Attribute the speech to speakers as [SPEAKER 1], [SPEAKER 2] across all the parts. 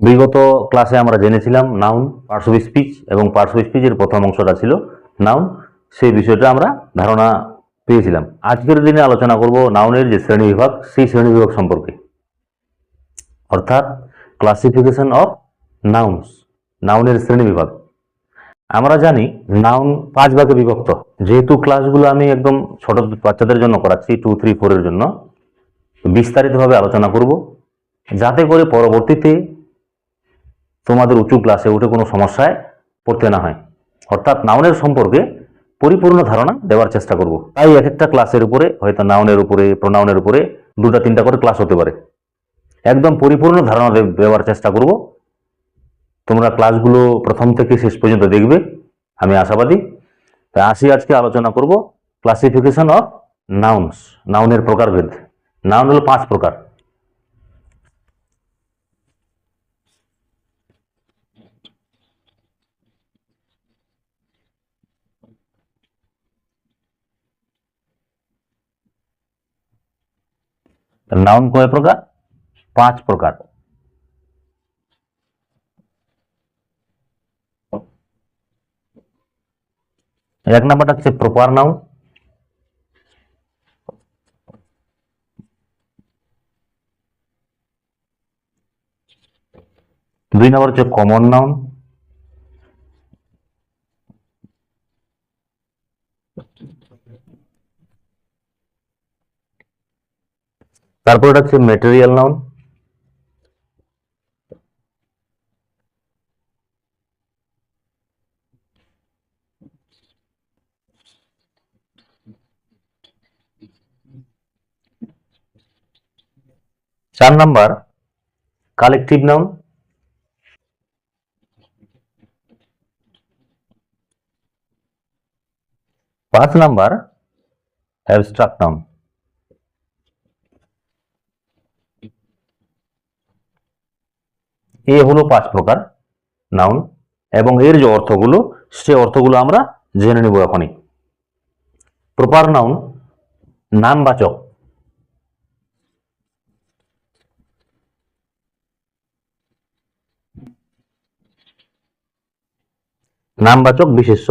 [SPEAKER 1] বিগত ক্লাসে আমরা জেনেছিলাম নাউন, পার্টস অফ স্পিচ এবং পার্টস অফ স্পিচের প্রথম অংশটা ছিল নাউন। সেই বিষয়টা আমরা ধারণা পেয়েছিলাম। আজকের দিনে আলোচনা করব নাউনের যে শ্রেণীবিভাগ, সেই শ্রেণীবিভাগ সম্পর্কে, অর্থাৎ ক্লাসিফিকেশন অফ নাউন্স, নাউনের শ্রেণীবিভাগ। আমরা জানি নাউন 5 ভাগে বিভক্ত। যেহেতু ক্লাসগুলো আমি একদম ছোট বাচ্চাদের জন্য করাচ্ছি, 2, 3, 4 এর জন্য, বিস্তারিতভাবে আলোচনা করব, যাতে করে পরবর্তীতে তোমাদের উঁচু ক্লাসে উঠে কোনো সমস্যায় পড়তে না হয়। অর্থাৎ নাউনের সম্পর্কে পরিপূর্ণ ধারণা দেওয়ার চেষ্টা করব। তাই এক একটা ক্লাসের উপরে, হয়তো নাউনের উপরে, প্রোনাউনের উপরে 2টা 3টা করে ক্লাস হতে পারে। একদম পরিপূর্ণ ধারণা দেওয়ার চেষ্টা করব। তোমরা ক্লাসগুলো প্রথম থেকে শেষ পর্যন্ত দেখবে, আমি আশাবাদী। তাই আসি আজকে আলোচনা করব ক্লাসিফিকেশন অফ নাউন্স, নাউনের প্রকারভেদ। নাউন হলো 5 প্রকার। নাউন কয় প্রকার? 5 প্রকার। এক নাম্বারটা হচ্ছে প্রপার নাউন, 2 নম্বর হচ্ছে কমন নাউন, 4 হচ্ছে material noun, 4 number collective noun, 5 number abstract noun. এ হলো 5 প্রকার নাউন, এবং এর যে অর্থগুলো, সে অর্থগুলো আমরা জেনে নেব এখনই। প্রপার নাউন নামবাচক, নামবাচক বিশেষ্য।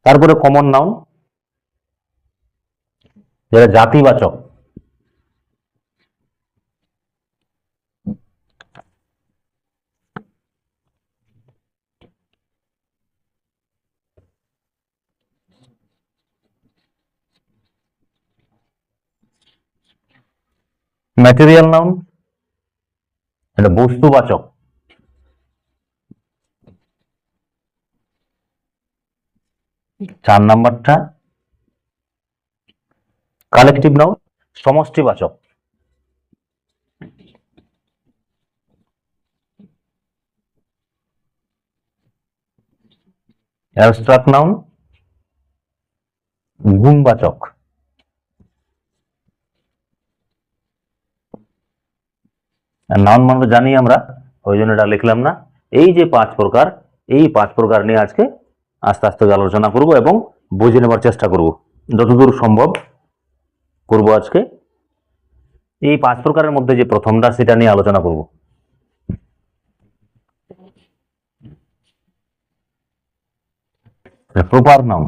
[SPEAKER 1] তারপরে কমন নাউন, যেটা জাতিবাচক। ম্যাটেরিয়াল নাউন, এটা বস্তুবাচক। চার নাম্বারটা কালেকটিভ নাউন, সমষ্টিবাচক। অ্যাবস্ট্রাক্ট নাউন গুণবাচক। নাউন মানে জানি আমরা, ওই জন্য এটা লিখলাম না। এই যে 5 প্রকার, এই 5 প্রকার নিয়ে আজকে আস্তে আস্তে আলোচনা করব এবং বুঝে নেবার চেষ্টা করব, যতদূর সম্ভব করব আজকে। এই 5 প্রকারের মধ্যে যে প্রথমটা, সেটা নিয়ে আলোচনা করব। প্রপার নাউন,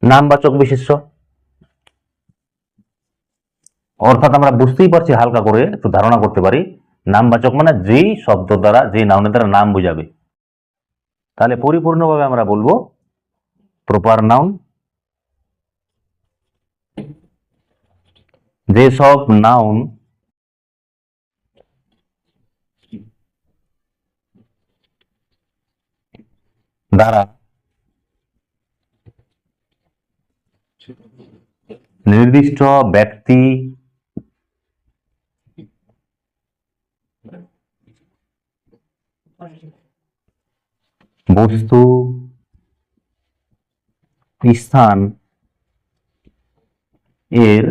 [SPEAKER 1] নামবাচক বিশেষ্য। অর্থাৎ আমরা বুঝতেই পারছি, হালকা করে একটু ধারণা করতে পারি, নামবাচক মানে যেই শব্দ দ্বারা, যে নাউনের দ্বারা নাম বোঝাবে। তাহলে পরিপূর্ণভাবে আমরা বলবো প্রপার নাউন যেসব নাউন দ্বারা নির্দিষ্ট ব্যক্তি, বস্তু, স্থান এর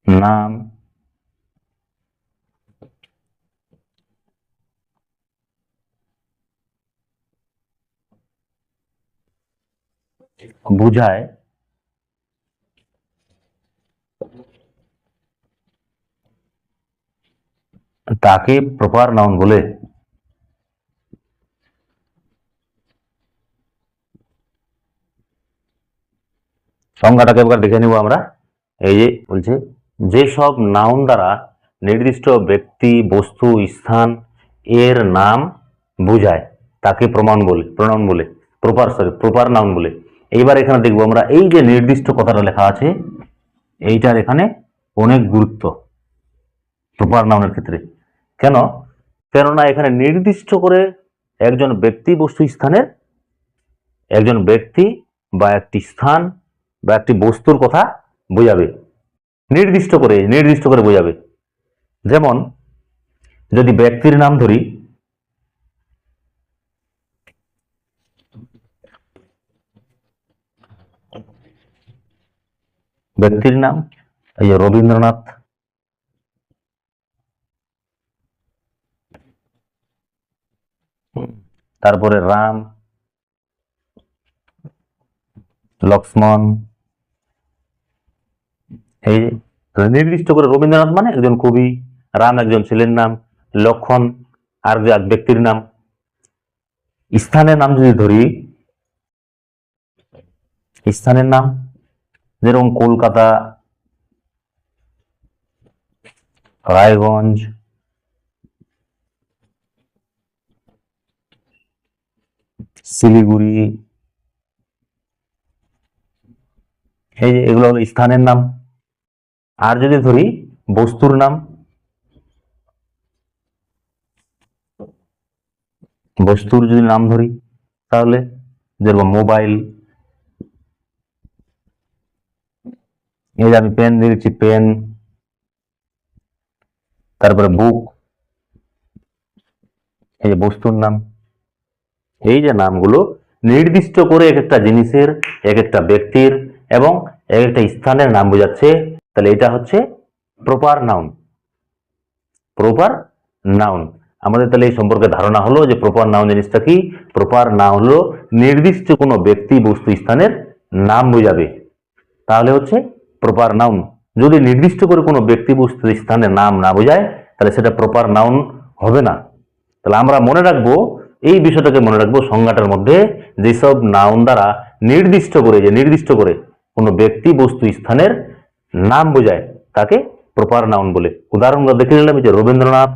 [SPEAKER 1] নাম বুঝায় তাকে প্রপার নাউন বলে। সংজ্ঞাটাকে একবার দেখে নিব আমরা। এই যে বলছে, যেসব নাউন দ্বারা নির্দিষ্ট ব্যক্তি, বস্তু, স্থান এর নাম বোঝায় তাকে প্রনাউন বলে, প্রপার নাউন বলে। এইবার এখানে দেখবো আমরা, এই যে নির্দিষ্ট কথাটা লেখা আছে, এইটার এখানে অনেক গুরুত্ব প্রপার নাউনের ক্ষেত্রে। কেননা এখানে নির্দিষ্ট করে একজন ব্যক্তি, বস্তু, স্থানের, একজন ব্যক্তি বা একটি স্থান বা একটি বস্তুর কথা বোঝাবে, নির্দিষ্ট করে বোঝাবে। যেমন যদি ব্যক্তির নাম ধরি, ব্যক্তির নাম এই যে রবীন্দ্রনাথ, তারপরে রাম, লক্ষ্মণ, এই নির্দিষ্ট করে রবীন্দ্রনাথ মানে একজন কবি, রাম একজন ছেলের নাম, লক্ষ্মণ আর এক ব্যক্তির নাম। স্থানের নাম যদি ধরি, স্থানের নাম যেরকম কলকাতা, রায়গঞ্জ, শিলিগুড়ি, এই যে এগুলো হলো স্থানের নাম। আর যদি ধরি বস্তুর নাম, বস্তুর যদি নাম ধরি তাহলে যেরকম মোবাইল, এই যে আমি পেন দিয়েছি, পেন, তারপরে বুক, এই যে বস্তুর নাম। এই যে নামগুলো নির্দিষ্ট করে এক একটা জিনিসের, এক একটা ব্যক্তির এবং এক একটা স্থানের নাম বোঝাচ্ছে, তাহলে এটা হচ্ছে প্রপার নাউন। প্রপার নাউন আমাদের তাহলে এই সম্পর্কে ধারণা হলো যে প্রপার নাউন জিনিসটা কি। প্রপার নাউন হলো নির্দিষ্ট কোনো ব্যক্তি, বস্তু, স্থানের নাম বোঝাবে, তাহলে হচ্ছে প্রপার নাউন। যদি নির্দিষ্ট করে কোনো ব্যক্তি, বস্তু, স্থানের নাম না বোঝায় তাহলে সেটা প্রপার নাউন হবে না। তাহলে আমরা মনে রাখবো, এই বিষয়টাকে মনে রাখবো সংজ্ঞাটার মধ্যে, যেসব নাউন দ্বারা নির্দিষ্ট করে কোনো ব্যক্তি, বস্তু, স্থানের নাম বোঝায় তাকে প্রপার নাউন বলে। উদাহরণগুলো দেখে নিলাম, যে রবীন্দ্রনাথ,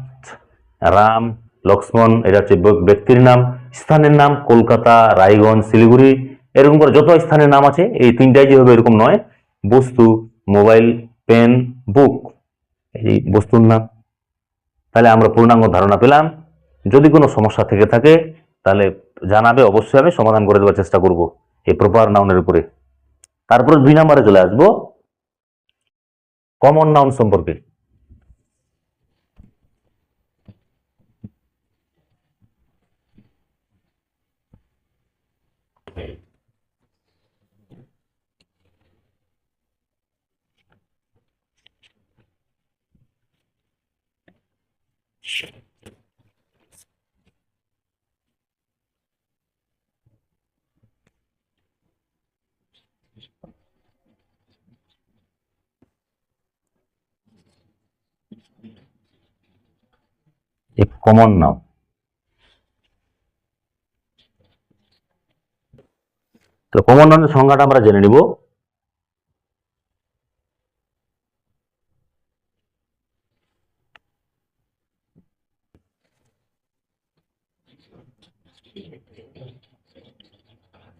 [SPEAKER 1] রাম, লক্ষ্মণ, এটা হচ্ছে ব্যক্তির নাম। স্থানের নাম কলকাতা, রায়গঞ্জ, শিলিগুড়ি, এরকম করে যত স্থানের নাম আছে, এই তিনটাই যেভাবে এরকম নয়, বস্তু, মোবাইল, পেন, বুক, এই বস্তুর নাম। তাহলে আমরা পূর্ণাঙ্গ ধারণা পেলাম। যদি কোনো সমস্যা থেকে থাকে তাহলে জানাবে, অবশ্যই আমি সমাধান করে দেওয়ার চেষ্টা করব এই প্রপার নাউনের উপরে। তারপর 2 নম্বরে চলে আসবো কমন নাউন সম্পর্কে। এক কমন নাউন, তো কমন নাউনের সংজ্ঞাটা আমরা জেনে নিব।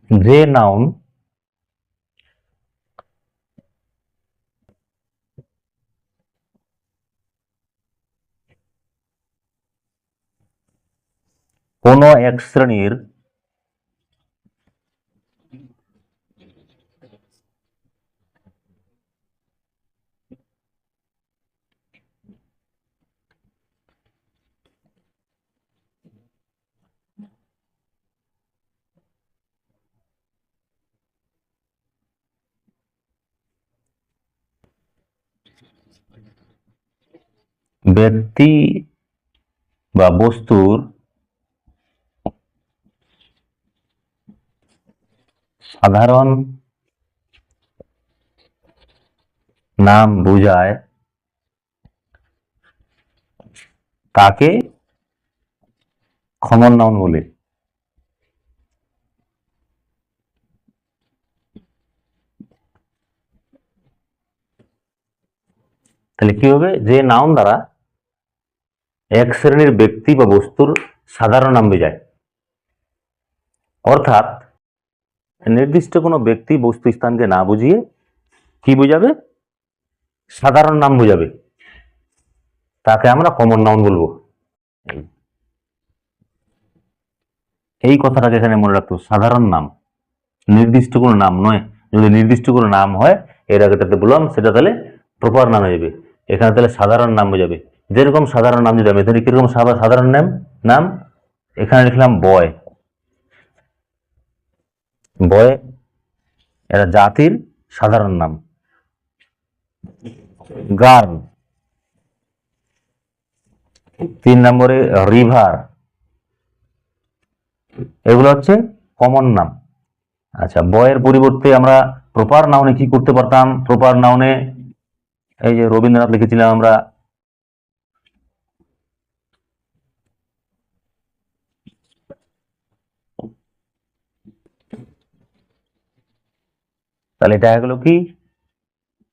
[SPEAKER 1] যে নাউন কোন এক শ্রেণীর ব্যক্তি বা বস্তুর সাধারণ নাম বোঝায় তাকে কমন নাউন বলে। তাহলে কি হবে, যে নাউন দ্বারা এক শ্রেণীর ব্যক্তি বা বস্তুর সাধারণ নাম বোঝায়, অর্থাৎ নির্দিষ্ট কোনো ব্যক্তি বস্তু স্থানকে না বুঝিয়ে কি বোঝাবে, সাধারণ নাম বোঝাবে, তাকে আমরা কমন নাউন বলবো। এই কথাটাকে এখানে মনে রাখতো, সাধারণ নাম, নির্দিষ্ট কোনো নাম নয়। যদি নির্দিষ্ট কোনো নাম হয়, এর আগেটাতে বললাম, সেটা তাহলে প্রপার নাম হয়ে যাবে। এখানে তাহলে সাধারণ নাম বোঝাবে। যেরকম সাধারণ নাম যদি আমি এখানে কিরকম সাধারণ নাম নাম এখানে লিখলাম বয়। বয় এটা জাতির সাধারণ নাম। গার্ল, 3 নম্বরে রিভার, এগুলো হচ্ছে কমন নাম। আচ্ছা, বয়ের পরিবর্তে আমরা প্রপার নাউনে কি করতে পারতাম? প্রপার নাউনে এই যে রবীন্দ্রনাথ লিখেছিলাম আমরা, তাহলে এটা হলো কি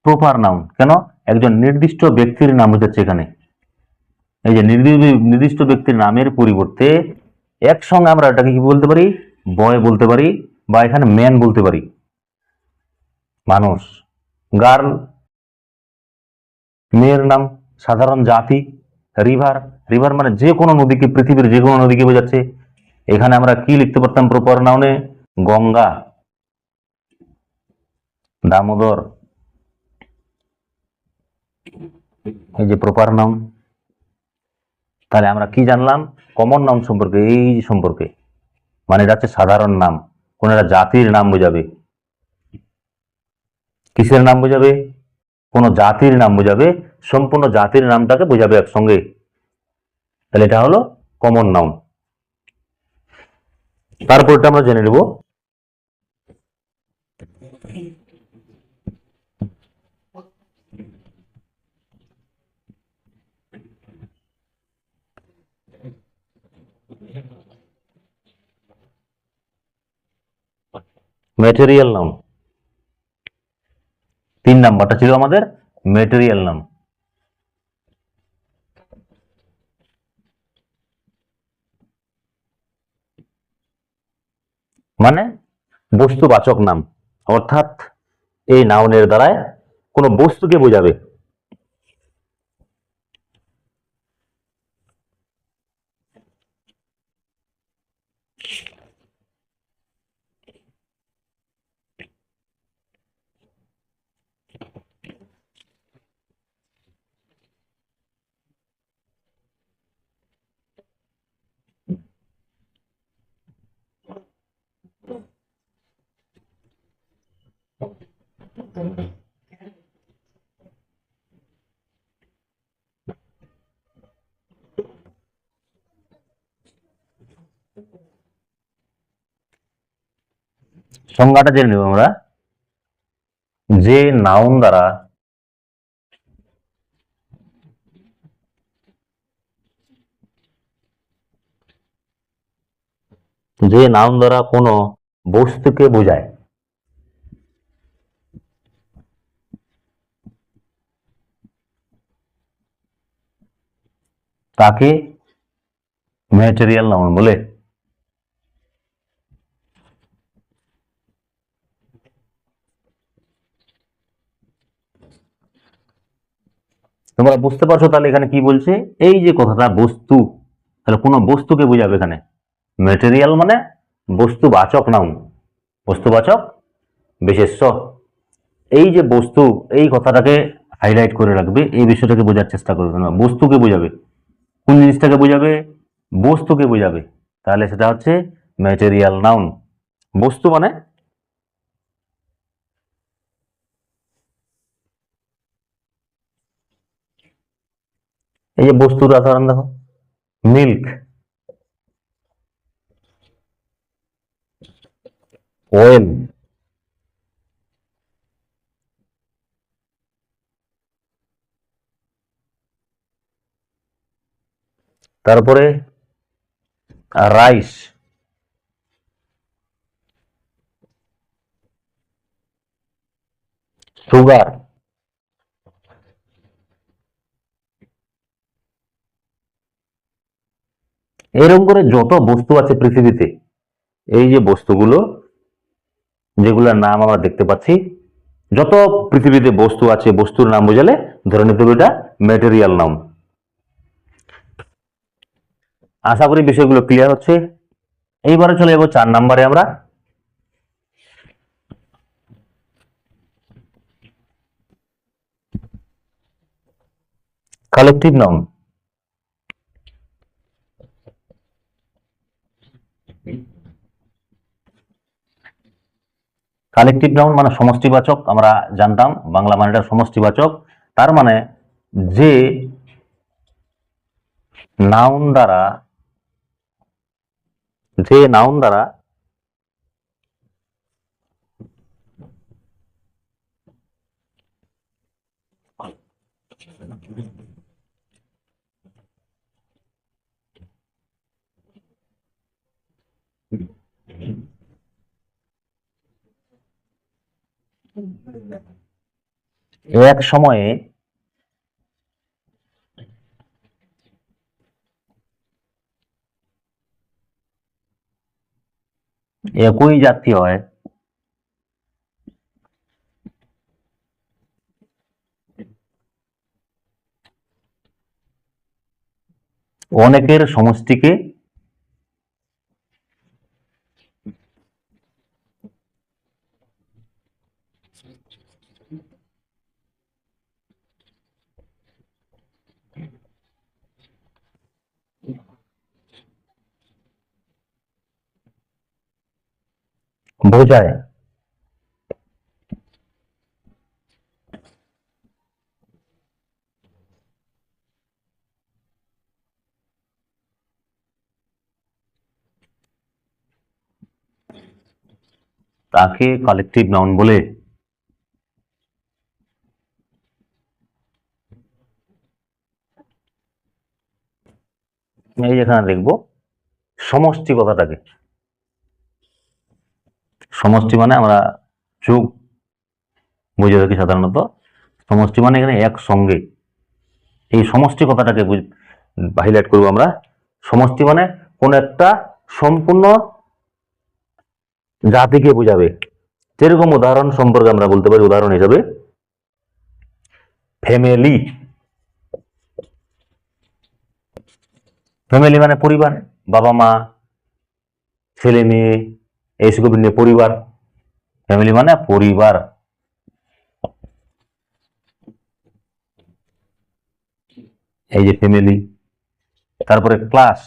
[SPEAKER 1] প্রপার নাউন। কেন? একজন নির্দিষ্ট ব্যক্তির নাম বোঝাচ্ছে এখানে। এই যে নির্দিষ্ট ব্যক্তির নামের পরিবর্তে একসঙ্গে আমরা এটাকে কি বলতে পারি, বয় বলতে পারি, বা এখানে ম্যান বলতে পারি, মানুষ। গার্ল মেয়ের নাম, সাধারণ জাতি। রিভার, রিভার মানে যে কোনো নদীকে, পৃথিবীর যে কোনো নদীকে বোঝাচ্ছে। এখানে আমরা কি লিখতে পারতাম প্রপার নাউনে? গঙ্গা, দামোদর, এই যে প্রপার নাউন। তাহলে আমরা কি জানলাম কমন নাউন সম্পর্কে? এই সম্পর্কে, মানে এটা হচ্ছে সাধারণ নাম, কোন একটা জাতির নাম বোঝাবে। কিসের নাম বোঝাবে? কোন জাতির নাম বোঝাবে, সম্পূর্ণ জাতির নামটাকে বোঝাবে একসঙ্গে। তাহলে এটা হলো কমন নাউন। তারপরটা আমরা জেনে নেব ম্যাটেরিয়াল নাউন। 3 নাম্বারটা ছিল আমাদের ম্যাটেরিয়াল নাউন। মানে বস্তুবাচক নাম, অর্থাৎ এই নাউনের দ্বারায় কোনো বস্তুকে বোঝাবে। সংজ্ঞাটা জেনে নেব আমরা। যে নাউন দ্বারা কোনো বস্তুকে বোঝায় তাকে ম্যাটেরিয়াল নাউন বলে। তোমরা বুঝতে পারছো তাহলে এখানে কি বলছে? এই যে কথাটা বস্তু, তাহলে কোনো বস্তুকে বোঝাবে এখানে। ম্যাটেরিয়াল মানে বস্তুবাচক নাউন, বস্তুবাচক বিশেষ্য। এই যে বস্তু, এই কথাটাকে হাইলাইট করে রাখবে, এই বিষয়টাকে বোঝার চেষ্টা করবে না। বস্তুকে বোঝাবে, কোন জিনিসটাকে বোঝাবে? বস্তুকে বোঝাবে, তাহলে সেটা হচ্ছে ম্যাটেরিয়াল নাউন। বস্তু মানে এই যে বস্তুর উদাহরণ দেখো, মিল্ক, অয়েল, তারপরে রাইস, সুগার। এরকম করে যত বস্তু আছে পৃথিবীতে, এই যে বস্তুগুলো যেগুলোর নাম আমরা দেখতে পাচ্ছি, যত পৃথিবীতে বস্তু আছে, বস্তুর নাম বোঝালে ধরে নিতে হবে এটা ম্যাটেরিয়াল নাম। আশা করি বিষয়গুলো ক্লিয়ার হচ্ছে। এইবারে চলে যাবো 4 নম্বরে আমরা। Collective noun. কালেকটিভ নাউন মানে সমষ্টিবাচক, আমরা জানতাম বাংলা মানেটা সমষ্টিবাচক। তার মানে যে নাউন দ্বারা এক সময়ে একই জাতি হয়, অনেকের সমষ্টিকে বোঝায়। তাকে কালেকটিভ নাউন বলে। এই যেখানে দেখবো সমষ্টি কথাটাকে, সমষ্টি মানে আমরা যোগ বুঝে থাকি সাধারণত। সমষ্টি মানে এখানে একসঙ্গে, এই সমষ্টি কথাটাকে হাইলাইট করবো আমরা। সমষ্টি মানে কোন একটা সম্পূর্ণ জাতিকে বোঝাবে। যেরকম উদাহরণ সম্পর্কে আমরা বলতে পারি, উদাহরণ হিসাবে ফ্যামিলি। ফ্যামিলি মানে পরিবার, বাবা মা, ছেলে মেয়ে, এইসব নিয়ে পরিবার। ফ্যামিলি মানে পরিবার। এই যে ফ্যামিলি। তারপরে ক্লাস,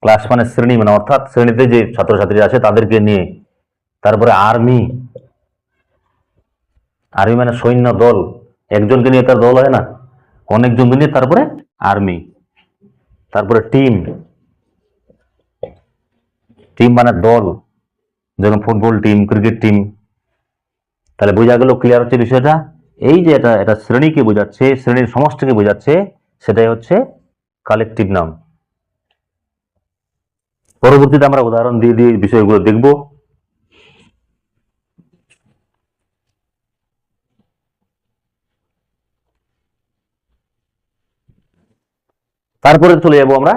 [SPEAKER 1] ক্লাস মানে শ্রেণী, মানে অর্থাৎ শ্রেণীতে যে ছাত্রছাত্রী আছে তাদেরকে নিয়ে। তারপরে আর্মি, আর্মি মানে সৈন্য দল, একজনকে নিয়ে তার দল হয় না, অনেকজনকে নিয়ে তারপরে আর্মি। তারপরে টিম, টিম মানে দল, যেমন ফুটবল টিম, ক্রিকেট টিম। তাহলে বোঝা গেল, ক্লিয়ার হচ্ছে বিষয়টা। এই যে এটা এটা শ্রেণীকে বোঝাচ্ছে, শ্রেণীর সমষ্টিকে বোঝাচ্ছে, সেটাই হচ্ছে কালেকটিভ নাউন। পরবর্তীতে আমরা উদাহরণ দিয়ে দিয়ে বিষয়গুলো দেখব। তারপরে চলে যাব আমরা,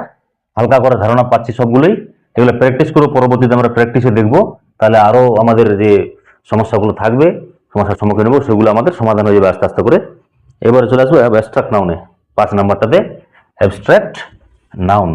[SPEAKER 1] হালকা করে ধারণা পাচ্ছি সবগুলোই, এগুলো প্র্যাকটিস করবো, পরবর্তীতে আমরা প্র্যাকটিসে দেখব। তাহলে আরো আমাদের যে সমস্যাগুলো থাকবে, সমস্যার সম্মুখীন হবো, সেগুলো আমাদের সমাধান হয়ে যাবে আস্তে আস্তে করে। এবারে চলে আসবো অ্যাবস্ট্রাক্ট নাউনে, 5 নাম্বারটাতে অ্যাবস্ট্রাক্ট নাউন।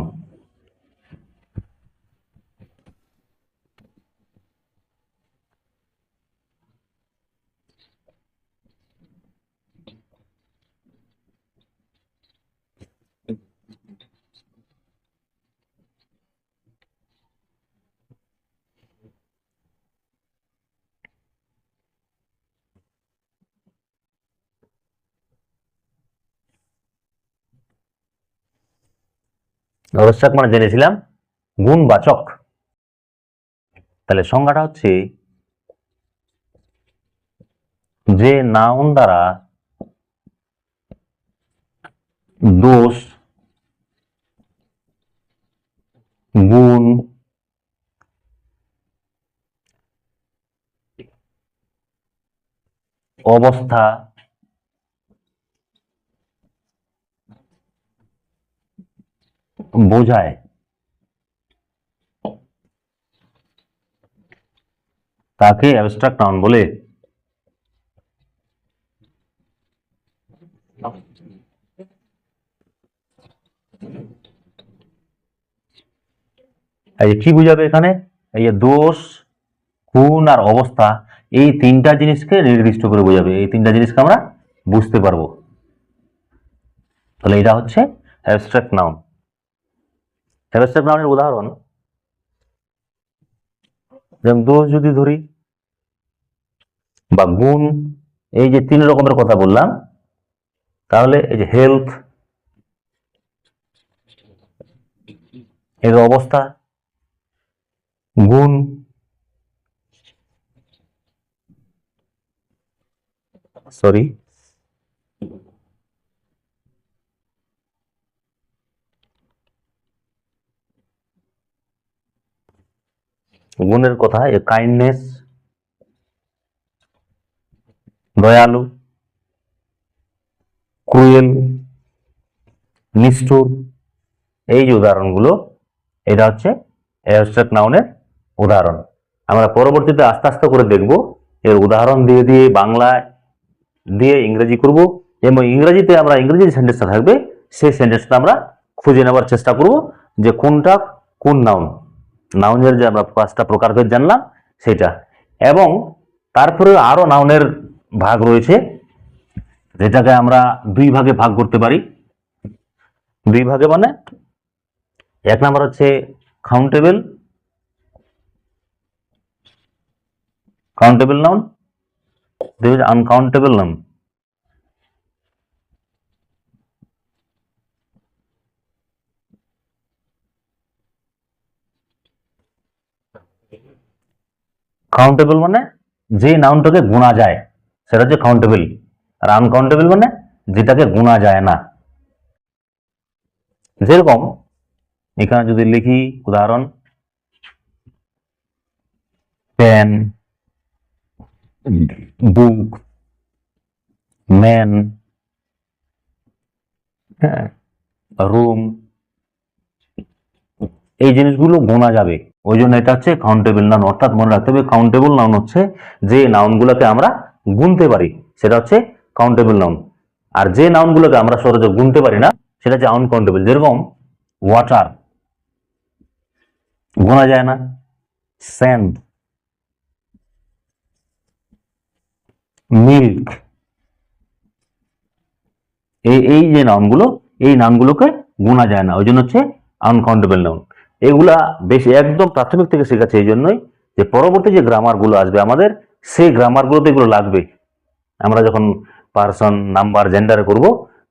[SPEAKER 1] অ্যাবস্ট্রাক্ট মানে জেনেছিলাম গুণবাচক। তাহলে সংজ্ঞাটা হচ্ছে যে নাউন দ্বারা দোষ, গুণ, অবস্থা, বোঝায় তাকে অ্যাবস্ট্রাক্ট নাউন বলে। এই যে কি বুঝাবে এখানে, এই যে দোষ, গুণ আর অবস্থা, এই তিনটা জিনিসকে নির্দিষ্ট করে বোঝাবে, এই তিনটা জিনিসকে আমরা বুঝতে পারবো। তাহলে এটা হচ্ছে অ্যাবস্ট্রাক্ট নাউন। অ্যাবস্ট্রাক্ট নাউনের উদাহরণ, যেমন দোষ যদি ধরি বা গুণ, এই যে তিন রকমের কথা বললাম, তাহলে এই যে হেলথ, এর অবস্থা, গুণ, সরি গুণের কথা, কাইন্ডনেস, দয়ালু, ক্রুয়েল, নিষ্ঠুর, এই যে উদাহরণগুলো, এটা হচ্ছে অ্যাবস্ট্রাক্ট নাউনের উদাহরণ। আমরা পরবর্তীতে আস্তে আস্তে করে দেখব, এর উদাহরণ দিয়ে দিয়ে বাংলায় দিয়ে ইংরেজি করব, এবং ইংরেজিতে আমরা ইংরেজি সেন্টেন্সটা থাকবে সেই সেন্টেন্সটা আমরা খুঁজে নেওয়ার চেষ্টা করব যে কোনটা কোন নাউন। নাউনের যে আমরা পাঁচটা প্রকারভেদ জানলাম সেটা, এবং তারপরে আরো নাউনের ভাগ রয়েছে যেটাকে আমরা দুই ভাগে ভাগ করতে পারি। দুই ভাগে মানে, এক নাম্বার হচ্ছে কাউন্টেবল, কাউন্টেবল নাউন, দুই হচ্ছে আনকাউন্টেবল নাউন। কাউন্টেবল মানে যে নাউনটাকে গোনা যায় সেটা হচ্ছে কাউন্টেবল, আর আনকাউন্টেবল মানে যেটাকে গোনা যায় না। যেরকম এখানে যদি লিখি উদাহরণ, পেন, বুক, ম্যান, রুম, এই জিনিসগুলো গোনা যাবে, ওই জন্য এটা হচ্ছে কাউন্টেবল নাউন। অর্থাৎ মনে রাখতে হবে কাউন্টেবল নাউন হচ্ছে যে নাউনগুলোকে আমরা গুনতে পারি সেটা হচ্ছে কাউন্টেবল নাউন, আর যে নাউনগুলোকে আমরা সহজে গুনতে পারি না সেটা হচ্ছে আনকাউন্টেবল। যেরকম ওয়াটার গোনা যায় না, স্যান্ড, মিল্ক, এই যে নাউনগুলো, এই নাউনগুলোকে গোনা যায় না, ওই জন্য হচ্ছে আনকাউন্টেবল নাউন। এগুলা বেশি একদম প্রাথমিক থেকে শেখাচ্ছে এই জন্যই যে পরবর্তী যে গ্রামার গুলো আসবে আমাদের, সেই গ্রামার গুলোতে এগুলো লাগবে। আমরা যখন পার্সন, নাম্বার, জেন্ডারে করব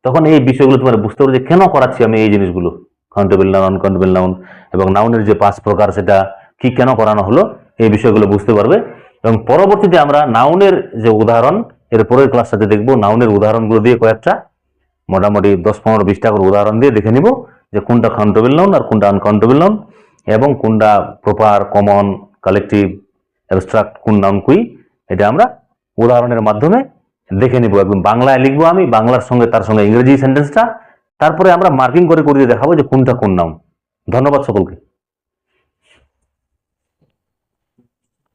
[SPEAKER 1] তখন এই বিষয়গুলো তোমার বুঝতে পারবে যে কেন করাচ্ছি আমি এই জিনিসগুলো, কাউন্টেবল নাউন, আনকাউন্টেবল নাউন, এবং নাউনের যে 5 প্রকার সেটা কি কেন করানো হলো, এই বিষয়গুলো বুঝতে পারবে। এবং পরবর্তীতে আমরা নাউনের যে উদাহরণ এর পরের ক্লাসটাতে দেখবো, নাউনের উদাহরণগুলো দিয়ে কয়েকটা মোটামুটি 10-15-20টা করে উদাহরণ দিয়ে দেখে নিব যে কোনটা কাউন্টেবল নাউন আর কোনটা আনকাউন্টেবল নাউন, এবং কোনটা প্রপার, কমন, কালেকটিভ, অ্যাবস্ট্রাক্ট, কোন নাউন কুই, এটা আমরা উদাহরণের মাধ্যমে দেখে নিব। একদম বাংলায় লিখবো আমি, বাংলার সঙ্গে তার সঙ্গে ইংরেজি সেন্টেন্সটা, তারপরে আমরা মার্কিং করে করে দেখাবো যে কোনটা কোন নাউন। ধন্যবাদ সকলকে।